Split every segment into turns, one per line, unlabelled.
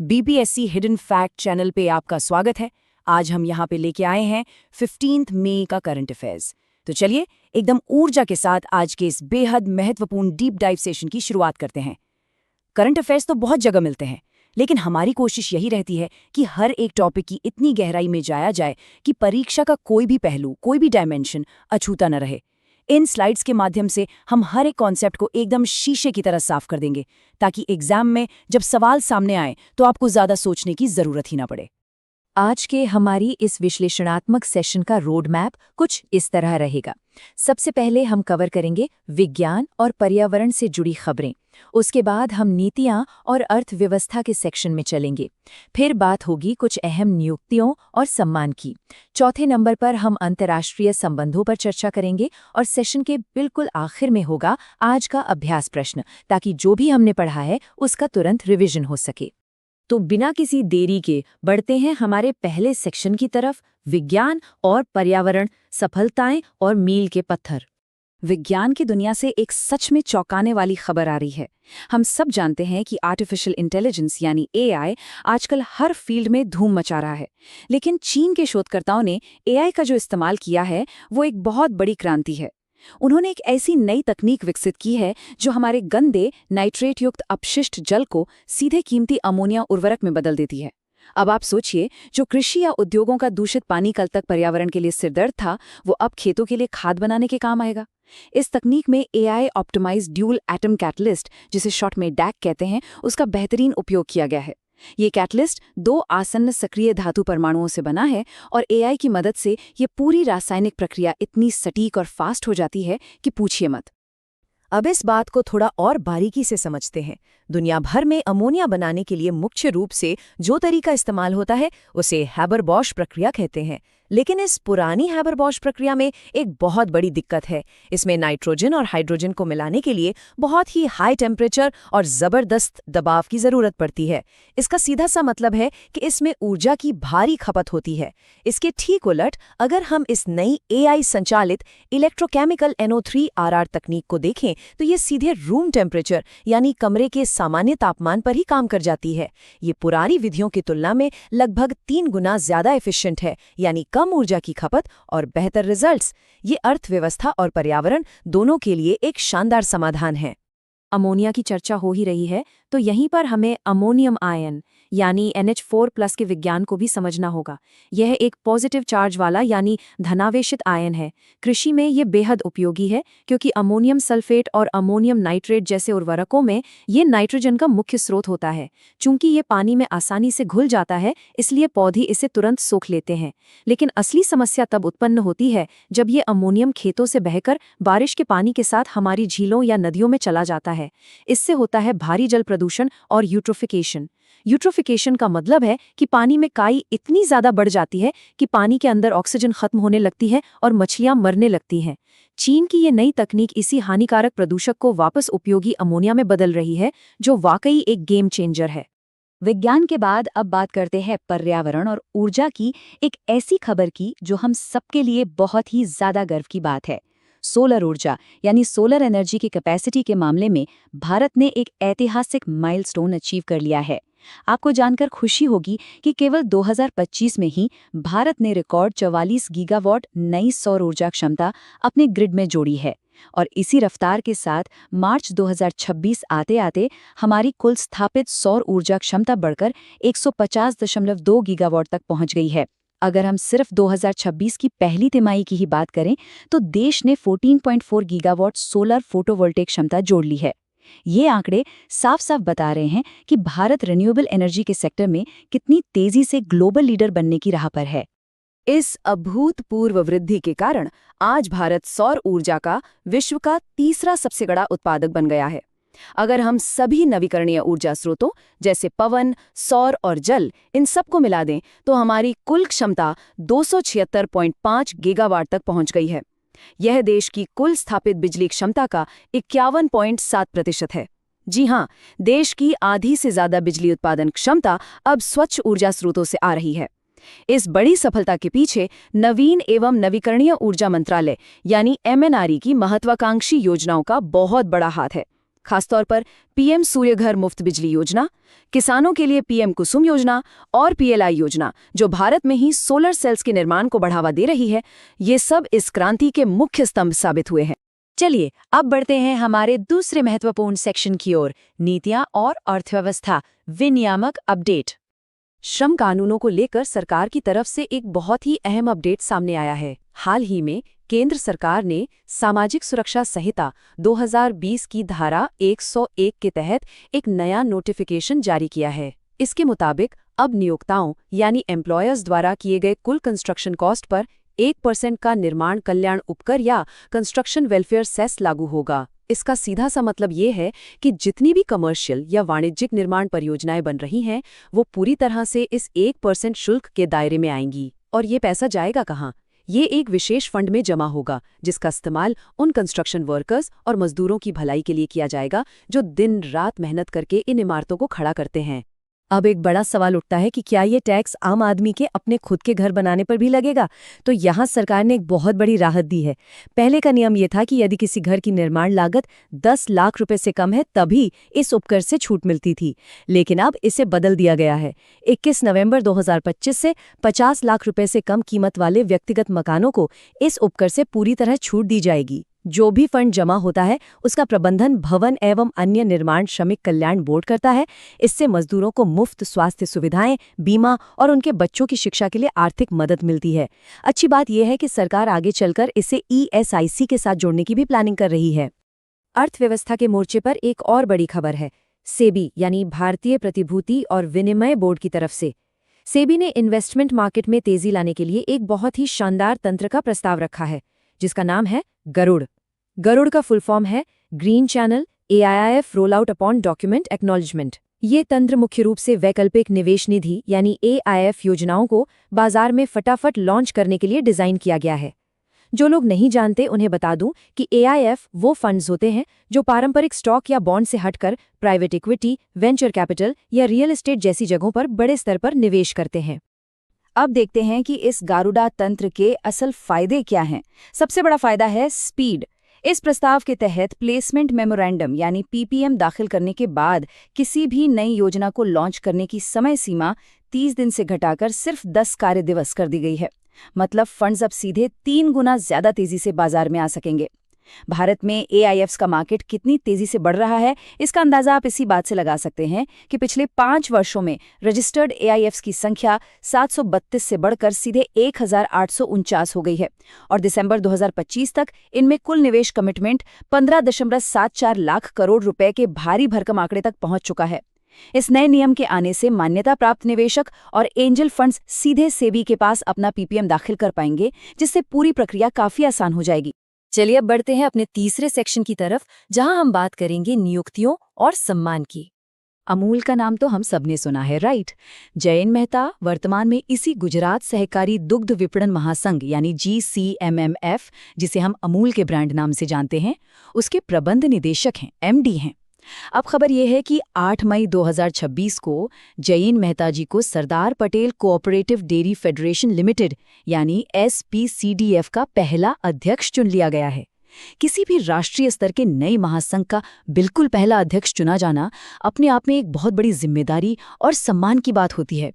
BPSC hidden fact channel पे आपका स्वागत है। आज हम यहाँ पे लेके आए हैं 15 मई का करंट अफेयर्स। तो चलिए एकदम ऊर्जा के साथ आज के इस बेहद महत्वपूर्ण डीप डाइव सेशन की शुरुआत करते हैं। करंट अफेयर्स तो बहुत जगह मिलते हैं, लेकिन हमारी कोशिश यही रहती है कि हर एक टॉपिक की इतनी गहराई में जाया जाए कि परीक्षा का कोई भी पहलू, कोई भी डायमेंशन अछूता न रहे। इन स्लाइड्स के माध्यम से हम हर एक कॉन्सेप्ट को एकदम शीशे की तरह साफ कर देंगे, ताकि एग्जाम में जब सवाल सामने आए तो आपको ज्यादा सोचने की जरूरत ही ना पड़े।
आज के हमारी इस विश्लेषणात्मक सेशन का रोड मैप कुछ इस तरह रहेगा। सबसे पहले हम कवर करेंगे विज्ञान और पर्यावरण से जुड़ी खबरें। उसके बाद हम नीतियां और अर्थव्यवस्था के सेक्शन में चलेंगे। फिर बात होगी कुछ अहम नियुक्तियों और सम्मान की। चौथे नंबर पर हम अंतर्राष्ट्रीय संबंधों पर चर्चा करेंगे और सेशन के बिल्कुल आखिर में होगा आज का अभ्यास प्रश्न, ताकि जो भी हमने पढ़ा है उसका तुरंत रिवीजन हो सके। तो बिना किसी देरी के बढ़ते हैं हमारे पहले सेक्शन की तरफ, विज्ञान और पर्यावरण, सफलताएं और मील के पत्थर। विज्ञान की दुनिया से एक सच में चौंकाने वाली खबर आ रही है। हम सब जानते हैं कि आर्टिफिशियल इंटेलिजेंस यानी एआई आजकल हर फील्ड में धूम मचा रहा है, लेकिन चीन के शोधकर्ताओं ने एआई का जो इस्तेमाल किया है वो एक बहुत बड़ी क्रांति है। उन्होंने एक ऐसी नई तकनीक विकसित की है जो हमारे गंदे नाइट्रेट युक्त अपशिष्ट जल को सीधे कीमती अमोनिया उर्वरक में बदल देती है। अब आप सोचिए, जो कृषि या उद्योगों का दूषित पानी कल तक पर्यावरण के लिए सिरदर्द था, वो अब खेतों के लिए खाद बनाने के काम आएगा। इस तकनीक में AI optimised dual atom catalyst, जिसे शॉर्ट में डैक कहते हैं, उसका बेहतरीन उपयोग किया गया है। ये कैटलिस्ट 2 आसन्न सक्रिय धातु परमाणुओं से बना है और एआई की मदद से ये पूरी रासायनिक प्रक्रिया इतनी सटीक और फास्ट हो जाती है कि पूछिए मत।
अब इस बात को थोड़ा और बारीकी से समझते हैं। दुनिया भर में अमोनिया बनाने के लिए मुख्य रूप से जो तरीका इस्तेमाल होता है उसे हैबर-बॉश प्रक्रिया कहते हैं। लेकिन इस पुरानी हैबर-बॉश प्रक्रिया में एक बहुत बड़ी दिक्कत है। इसमें नाइट्रोजन और हाइड्रोजन को मिलाने के लिए बहुत ही हाई टेम्परेचर और ज़बरदस्त दबाव की ज़रूरत पड़ती है। इसका सीधा सा मतलब है कि इसमें ऊर्जा की भारी खपत होती है। इसके ठीक उलट अगर हम इस नई एआई संचालित इलेक्ट्रोकेमिकल NO3 तकनीक को देखें तो ये सीधे रूम टेम्परेचर यानी कमरे के सामान्य तापमान पर ही काम कर जाती है। ये पुरानी विधियों की तुलना में लगभग 3 गुना ज्यादा एफिशिएंट है, यानी कम ऊर्जा की खपत और बेहतर रिजल्ट्स। ये अर्थव्यवस्था और पर्यावरण दोनों के लिए एक शानदार समाधान है।
अमोनिया की चर्चा हो ही रही है तो यहीं पर हमें अमोनियम आयन यानी NH4+ के विज्ञान को भी समझना होगा। यह एक पॉजिटिव चार्ज वाला यानी धनावेशित आयन है। कृषि में ये बेहद उपयोगी है क्योंकि अमोनियम सल्फेट और अमोनियम नाइट्रेट जैसे उर्वरकों में ये नाइट्रोजन का मुख्य स्रोत होता है। चूंकि ये पानी में आसानी से घुल जाता है, इसलिए पौधे इसे तुरंत सोख लेते हैं। लेकिन असली समस्या तब उत्पन्न होती है जब ये अमोनियम खेतों से बहकर बारिश के पानी के साथ हमारी झीलों या नदियों में चला जाता है। इससे होता है भारी जल प्रदूषण और यूट्रोफिकेशन। यूट्रोफिकेशन का मतलब है कि पानी में काई इतनी ज्यादा बढ़ जाती है कि पानी के अंदर ऑक्सीजन खत्म होने लगती है और मछलियां मरने लगती हैं। चीन की ये नई तकनीक इसी हानिकारक प्रदूषक को वापस उपयोगी अमोनिया में बदल रही है, जो वाकई एक गेम चेंजर है। विज्ञान के बाद अब बात करते हैं पर्यावरण और ऊर्जा की, एक ऐसी खबर की जो हम सबके लिए बहुत ही ज्यादा गर्व की बात है। सोलर ऊर्जा यानी सोलर एनर्जी की कैपेसिटी के मामले में भारत ने एक ऐतिहासिक माइलस्टोन अचीव कर लिया है। आपको जानकर खुशी होगी कि केवल 2025 में ही भारत ने रिकॉर्ड 44 गीगावाट नई सौर ऊर्जा क्षमता अपने ग्रिड में जोड़ी है। और इसी रफ्तार के साथ मार्च 2026 आते आते हमारी कुल स्थापित सौर ऊर्जा क्षमता बढ़कर 150.2 गीगावाट तक पहुंच गई है। अगर हम सिर्फ 2026 की पहली तिमाही की ही बात करें तो देश ने 14.4 गीगावाट सोलर फोटोवोल्टेक क्षमता जोड़ ली है। ये आंकड़े साफ साफ बता रहे हैं कि भारत रिन्यूएबल एनर्जी के सेक्टर में कितनी तेजी से ग्लोबल लीडर बनने की राह पर है।
इस अभूतपूर्व वृद्धि के कारण आज भारत सौर ऊर्जा का विश्व का तीसरा सबसे बड़ा उत्पादक बन गया है। अगर हम सभी नवीकरणीय ऊर्जा स्रोतों जैसे पवन, सौर और जल इन सबको मिला दें तो हमारी कुल क्षमता 276.5 गीगावाट तक पहुंच गई है। यह देश की कुल स्थापित बिजली क्षमता का 51.7% है। जी हां, देश की आधी से ज्यादा बिजली उत्पादन क्षमता अब स्वच्छ ऊर्जा स्रोतों से आ रही है। इस बड़ी सफलता के पीछे नवीन एवं नवीकरणीय ऊर्जा मंत्रालय यानी MNRE की महत्वाकांक्षी योजनाओं का बहुत बड़ा हाथ है। खासतौर पर पीएम सूर्य घर मुफ्त बिजली योजना, किसानों के लिए पीएम कुसुम योजना और पीएलआई योजना, जो भारत में ही सोलर सेल्स के निर्माण को बढ़ावा दे रही है, ये सब इस क्रांति के मुख्य स्तंभ साबित हुए हैं।
चलिए अब बढ़ते हैं हमारे दूसरे महत्वपूर्ण सेक्शन की ओर, नीतियां और अर्थव्यवस्था, विनियामक अपडेट। श्रम कानूनों को लेकर सरकार की तरफ से एक बहुत ही अहम अपडेट सामने आया है। हाल ही में केंद्र सरकार ने सामाजिक सुरक्षा संहिता 2020 की धारा 101 के तहत एक नया नोटिफिकेशन जारी किया है। इसके मुताबिक अब नियोक्ताओं यानी एम्प्लॉयर्स द्वारा किए गए कुल कंस्ट्रक्शन कॉस्ट पर 1% का निर्माण कल्याण उपकर या कंस्ट्रक्शन वेलफेयर सेस लागू होगा। इसका सीधा सा मतलब ये है कि जितनी भी कमर्शियल या वाणिज्यिक निर्माण परियोजनाएं बन रही हैं, वो पूरी तरह से इस 1% शुल्क के दायरे में आएंगी। और ये पैसा जाएगा कहाँ? ये एक विशेष फंड में जमा होगा, जिसका इस्तेमाल उन कंस्ट्रक्शन वर्कर्स और मजदूरों की भलाई के लिए किया जाएगा जो दिन रात मेहनत करके इन इमारतों को खड़ा करते हैं।
अब एक बड़ा सवाल उठता है कि क्या ये टैक्स आम आदमी के अपने खुद के घर बनाने पर भी लगेगा? तो यहाँ सरकार ने एक बहुत बड़ी राहत दी है। पहले का नियम ये था कि यदि किसी घर की निर्माण लागत 10 लाख रुपए से कम है तभी इस उपकर से छूट मिलती थी, लेकिन अब इसे बदल दिया गया है। 21 नवंबर 2025 से 50 लाख रुपए से कम कीमत वाले व्यक्तिगत मकानों को इस उपकर से पूरी तरह छूट दी जाएगी। जो भी फंड जमा होता है उसका प्रबंधन भवन एवं अन्य निर्माण श्रमिक कल्याण बोर्ड करता है। इससे मजदूरों को मुफ्त स्वास्थ्य सुविधाएं, बीमा और उनके बच्चों की शिक्षा के लिए आर्थिक मदद मिलती है। अच्छी बात यह है कि सरकार आगे चलकर इसे ESIC के साथ जोड़ने की भी प्लानिंग कर रही है।
अर्थव्यवस्था के मोर्चे पर एक और बड़ी खबर है सेबी यानी भारतीय प्रतिभूति और विनिमय बोर्ड की तरफ से। सेबी ने इन्वेस्टमेंट मार्केट में तेजी लाने के लिए एक बहुत ही शानदार तंत्र का प्रस्ताव रखा है, जिसका नाम है गरुड़। गरुड़ का फुल फॉर्म है green channel AIIF roll out upon document acknowledgement. ये तंत्र मुख्य रूप से वैकल्पिक निवेश निधि यानी AIF योजनाओं को बाजार में फटाफट लॉन्च करने के लिए डिजाइन किया गया है। जो लोग नहीं जानते उन्हें बता दूं कि AIF वो फंड्स होते हैं जो पारंपरिक स्टॉक या बॉन्ड से हटकर प्राइवेट इक्विटी, वेंचर कैपिटल या रियल एस्टेट जैसी जगहों पर बड़े स्तर पर निवेश करते हैं।
अब देखते हैं कि इस गारुड़ा तंत्र के असल फायदे क्या हैं। सबसे बड़ा फायदा है स्पीड। इस प्रस्ताव के तहत प्लेसमेंट मेमोरेंडम यानी PPM दाखिल करने के बाद किसी भी नई योजना को लॉन्च करने की समय सीमा 30 दिन से घटाकर सिर्फ 10 कार्य दिवस कर दी गई है। मतलब फंड्स अब सीधे 3 गुना ज्यादा तेजी से बाजार में आ सकेंगे। भारत में AIFs का मार्केट कितनी तेजी से बढ़ रहा है, इसका अंदाजा आप इसी बात से लगा सकते हैं कि पिछले 5 वर्षों में रजिस्टर्ड AIFs की संख्या 732 से बढ़कर सीधे 1849 हो गई है और दिसंबर 2025 तक इनमें कुल निवेश कमिटमेंट 15.74 लाख करोड़ रुपए के भारी भरकम आंकड़े तक पहुंच चुका है। इस नए नियम के आने से मान्यता प्राप्त निवेशक और एंजल फंड्स सीधे सेबी के पास अपना PPM दाखिल कर पाएंगे, जिससे पूरी प्रक्रिया काफी आसान हो जाएगी।
चलिए अब बढ़ते हैं अपने तीसरे सेक्शन की तरफ, जहां हम बात करेंगे नियुक्तियों और सम्मान की।
अमूल का नाम तो हम सबने सुना है, राइट? जयन मेहता वर्तमान में इसी गुजरात सहकारी दुग्ध विपणन महासंघ यानी GCMMF, जिसे हम अमूल के ब्रांड नाम से जानते हैं, उसके प्रबंध निदेशक हैं, MD हैं। अब खबर यह है कि 8 मई 2026 को जयन मेहता जी को Sardar Patel cooperative dairy federation limited यानी SPCDF का पहला अध्यक्ष चुन लिया गया है। किसी भी राष्ट्रीय स्तर के नए महासंघ का बिल्कुल पहला अध्यक्ष चुना जाना अपने आप में एक बहुत बड़ी जिम्मेदारी और सम्मान की बात होती है।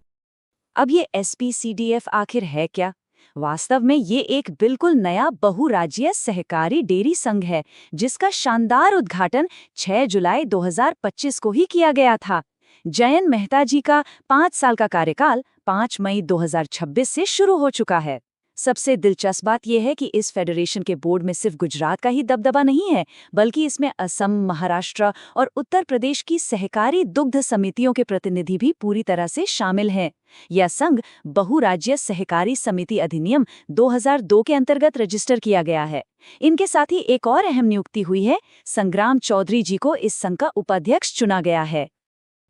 अब ये SPCDF आखिर है क्या? वास्तव में ये एक बिल्कुल नया बहुराज्यीय सहकारी डेयरी संघ है, जिसका शानदार उद्घाटन 6 जुलाई 2025 को ही किया गया था। जयन मेहता जी का 5 साल का कार्यकाल 5 मई 2026 से शुरू हो चुका है। सबसे दिलचस्प बात यह है कि इस फेडरेशन के बोर्ड में सिर्फ गुजरात का ही दबदबा नहीं है, बल्कि इसमें असम, महाराष्ट्र और उत्तर प्रदेश की सहकारी दुग्ध समितियों के प्रतिनिधि भी पूरी तरह से शामिल हैं। यह संघ बहुराज्यीय सहकारी समिति अधिनियम 2002 के अंतर्गत रजिस्टर किया गया है। इनके साथ ही एक और अहम नियुक्ति हुई है, संग्राम चौधरी जी को इस संघ का उपाध्यक्ष चुना गया है।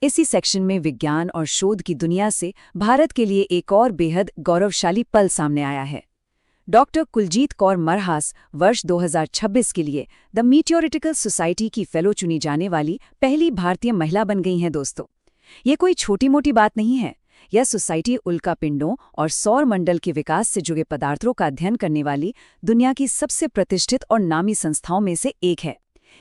इसी सेक्शन में विज्ञान और शोध की दुनिया से भारत के लिए एक और बेहद गौरवशाली पल सामने आया है। डॉक्टर कुलजीत कौर मरहास वर्ष 2026 के लिए द मीटियोरिटिकल सोसाइटी की फेलो चुनी जाने वाली पहली भारतीय महिला बन गई हैं। दोस्तों, ये कोई छोटी मोटी बात नहीं है। यह सोसाइटी उल्कापिंडों और सौर मंडल के विकास से जुड़े पदार्थों का अध्ययन करने वाली दुनिया की सबसे प्रतिष्ठित और नामी संस्थाओं में से एक है।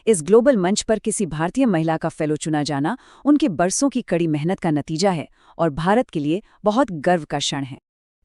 इस ग्लोबल मंच पर किसी भारतीय महिला का फेलो चुना जाना उनके बरसों की कड़ी मेहनत का नतीजा है और भारत के लिए बहुत गर्व का क्षण है।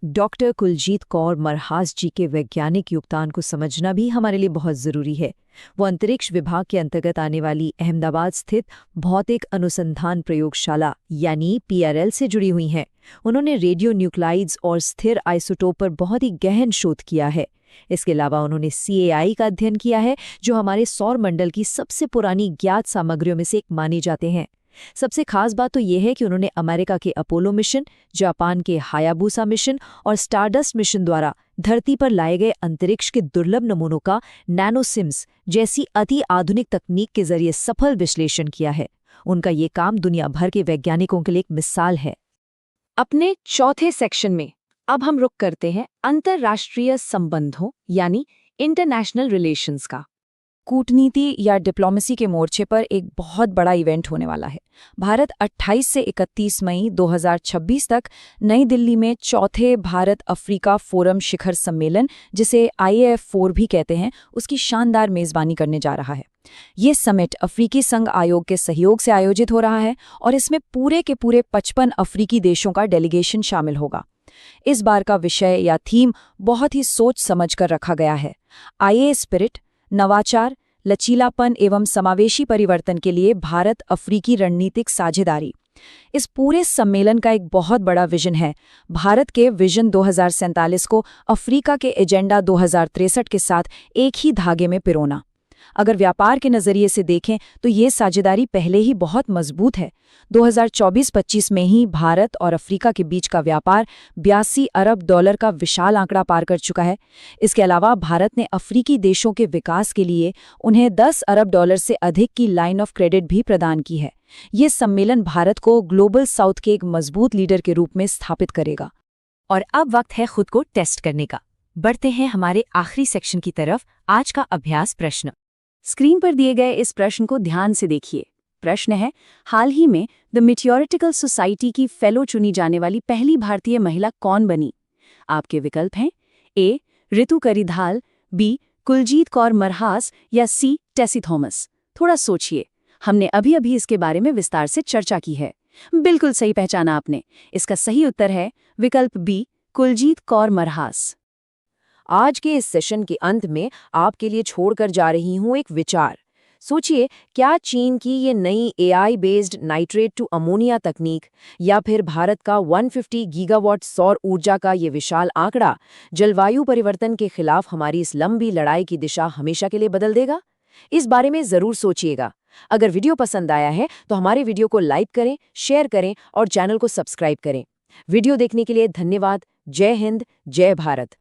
डॉक्टर कुलजीत कौर मरहास जी के वैज्ञानिक योगदान को समझना भी हमारे लिए बहुत ज़रूरी है। वो अंतरिक्ष विभाग के अंतर्गत आने वाली अहमदाबाद स्थित भौतिक अनुसंधान प्रयोगशाला यानी PRL से जुड़ी हुई हैं। उन्होंने रेडियो न्यूक्लाइड्स और स्थिर आइसोटोप पर बहुत ही गहन शोध किया है। इसके अलावा उन्होंने CAI का अध्ययन किया है, जो हमारे सौर मंडल की सबसे पुरानी ज्ञात सामग्रियों में से एक माने जाते हैं। सबसे खास बात तो यह है कि उन्होंने अमेरिका के अपोलो मिशन, जापान के हायाबुसा मिशन और स्टारडस्ट मिशन द्वारा धरती पर लाए गए अंतरिक्ष के दुर्लभ नमूनों का नैनोसिम्स जैसी अति आधुनिक तकनीक के जरिए सफल विश्लेषण किया है। उनका ये काम दुनिया भर के वैज्ञानिकों के लिए एक मिसाल है।
अपने चौथे सेक्शन में अब हम रुख करते हैं अंतर्राष्ट्रीय संबंधों यानी इंटरनेशनल रिलेशंस का। कूटनीति या डिप्लोमेसी के मोर्चे पर एक बहुत बड़ा इवेंट होने वाला है। भारत 28 से 31 मई 2026 तक नई दिल्ली में चौथे भारत अफ्रीका फोरम शिखर सम्मेलन, जिसे IAF4 भी कहते हैं, उसकी शानदार मेज़बानी करने जा रहा है। ये समिट अफ्रीकी संघ आयोग के सहयोग से आयोजित हो रहा है और इसमें पूरे के पूरे 55 अफ्रीकी देशों का डेलीगेशन शामिल होगा। इस बार का विषय या थीम बहुत ही सोच समझ कर रखा गया है। IA स्पिरिट, नवाचार, लचीलापन एवं समावेशी परिवर्तन के लिए भारत अफ्रीकी रणनीतिक साझेदारी। इस पूरे सम्मेलन का एक बहुत बड़ा विजन है, भारत के विजन 2047 को अफ्रीका के एजेंडा 2063 के साथ एक ही धागे में पिरोना। अगर व्यापार के नज़रिए से देखें तो ये साझेदारी पहले ही बहुत मजबूत है। 2024-25 में ही भारत और अफ्रीका के बीच का व्यापार $82 अरब का विशाल आंकड़ा पार कर चुका है। इसके अलावा भारत ने अफ्रीकी देशों के विकास के लिए उन्हें $10 अरब से अधिक की लाइन ऑफ क्रेडिट भी प्रदान की है। ये सम्मेलन भारत को ग्लोबल साउथ के एक मजबूत लीडर के रूप में स्थापित करेगा।
और अब वक्त है खुद को टेस्ट करने का। बढ़ते हैं हमारे आखिरी सेक्शन की तरफ, आज का अभ्यास प्रश्न।
स्क्रीन पर दिए गए इस प्रश्न को ध्यान से देखिए। प्रश्न है, हाल ही में द मीटियोरिटिकल सोसाइटी की फेलो चुनी जाने वाली पहली भारतीय महिला कौन बनी? आपके विकल्प हैं A. Ritu Karidhal, B. Kuljeet Kaur मरहास या C. टेसी थॉमस। थोड़ा सोचिए, हमने अभी अभी इसके बारे में विस्तार से चर्चा की है। बिल्कुल सही पहचाना आपने। इसका सही उत्तर है विकल्प B. कुलजीत कौर मरहास।
आज के इस सेशन के अंत में आपके लिए छोड़कर जा रही हूँ एक विचार। सोचिए, क्या चीन की ये नई AI based nitrate to ammonia तकनीक या फिर भारत का 150 गीगावाट सौर ऊर्जा का ये विशाल आंकड़ा जलवायु परिवर्तन के खिलाफ हमारी इस लंबी लड़ाई की दिशा हमेशा के लिए बदल देगा? इस बारे में ज़रूर सोचिएगा। अगर वीडियो पसंद आया है तो हमारे वीडियो को लाइक करें, शेयर करें और चैनल को सब्सक्राइब करें। वीडियो देखने के लिए धन्यवाद। जय हिंद, जय भारत।